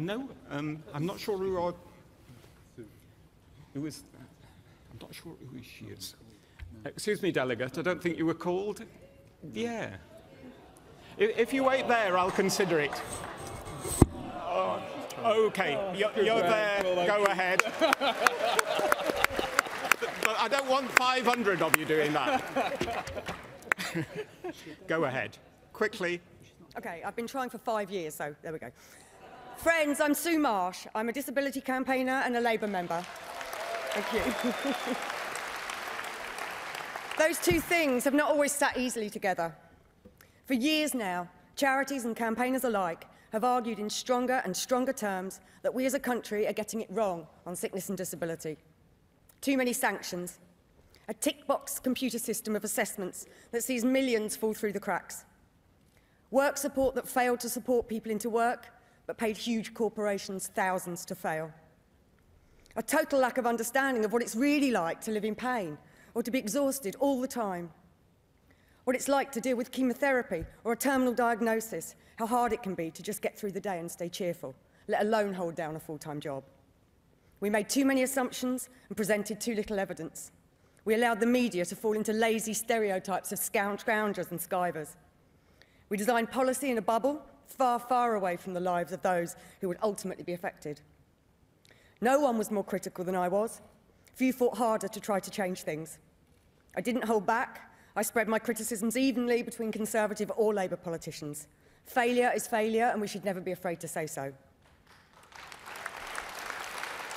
No, I'm not sure who are... Who is... I'm not sure who she is. Excuse me, delegate, I don't think you were called. Yeah. If you wait there, I'll consider it. Oh, OK, you're there. Go ahead. But I don't want 500 of you doing that. Go ahead. Quickly. OK, I've been trying for 5 years, so there we go. Friends, I'm Sue Marsh. I'm a disability campaigner and a Labour member. Thank you. Those two things have not always sat easily together. For years now, charities and campaigners alike have argued in stronger and stronger terms that we as a country are getting it wrong on sickness and disability. Too many sanctions, a tick-box computer system of assessments that sees millions fall through the cracks, work support that failed to support people into work but paid huge corporations thousands to fail, a total lack of understanding of what it's really like to live in pain or to be exhausted all the time, what it's like to deal with chemotherapy or a terminal diagnosis, how hard it can be to just get through the day and stay cheerful, let alone hold down a full-time job. We made too many assumptions and presented too little evidence. We allowed the media to fall into lazy stereotypes of scoundrels and skivers. We designed policy in a bubble, far, far away from the lives of those who would ultimately be affected. No one was more critical than I was. Few fought harder to try to change things. I didn't hold back. I spread my criticisms evenly between Conservative or Labour politicians. Failure is failure, and we should never be afraid to say so.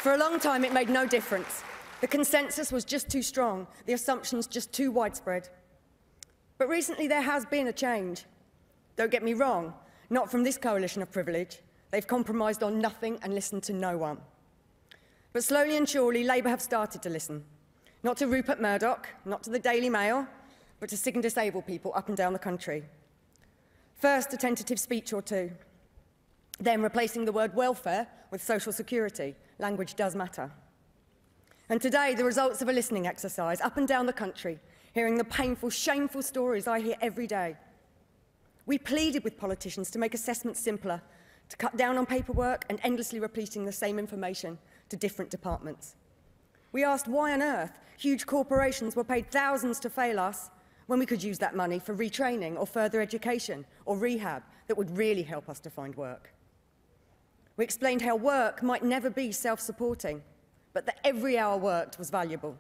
For a long time, it made no difference. The consensus was just too strong, the assumptions just too widespread. But recently, there has been a change. Don't get me wrong, not from this coalition of privilege. They've compromised on nothing and listened to no one. But slowly and surely, Labour have started to listen. Not to Rupert Murdoch, not to the Daily Mail, but to sick and disabled people up and down the country. First, a tentative speech or two. Then replacing the word welfare with social security. Language does matter. And today, the results of a listening exercise up and down the country, hearing the painful, shameful stories I hear every day. We pleaded with politicians to make assessments simpler, to cut down on paperwork and endlessly repeating the same information to different departments. We asked why on earth huge corporations were paid thousands to fail us when we could use that money for retraining or further education or rehab that would really help us to find work. We explained how work might never be self-supporting, but that every hour worked was valuable.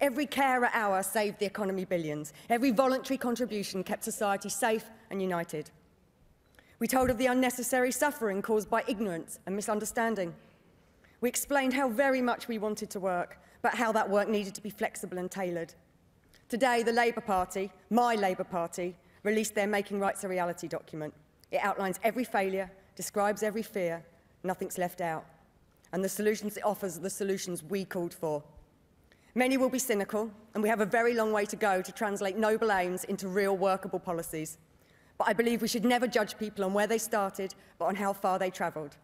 Every carer hour saved the economy billions. Every voluntary contribution kept society safe and united. We told of the unnecessary suffering caused by ignorance and misunderstanding. We explained how very much we wanted to work, but how that work needed to be flexible and tailored. Today, the Labour Party, my Labour Party, released their Making Rights a Reality document. It outlines every failure, describes every fear, nothing's left out. And the solutions it offers are the solutions we called for. Many will be cynical, and we have a very long way to go to translate noble aims into real workable policies. But I believe we should never judge people on where they started, but on how far they travelled.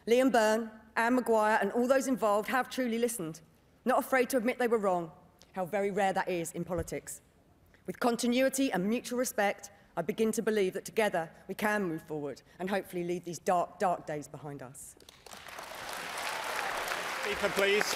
Liam Byrne, Anne Maguire, and all those involved have truly listened, not afraid to admit they were wrong, how very rare that is in politics. With continuity and mutual respect, I begin to believe that together we can move forward and hopefully leave these dark, dark days behind us. Speaker, please.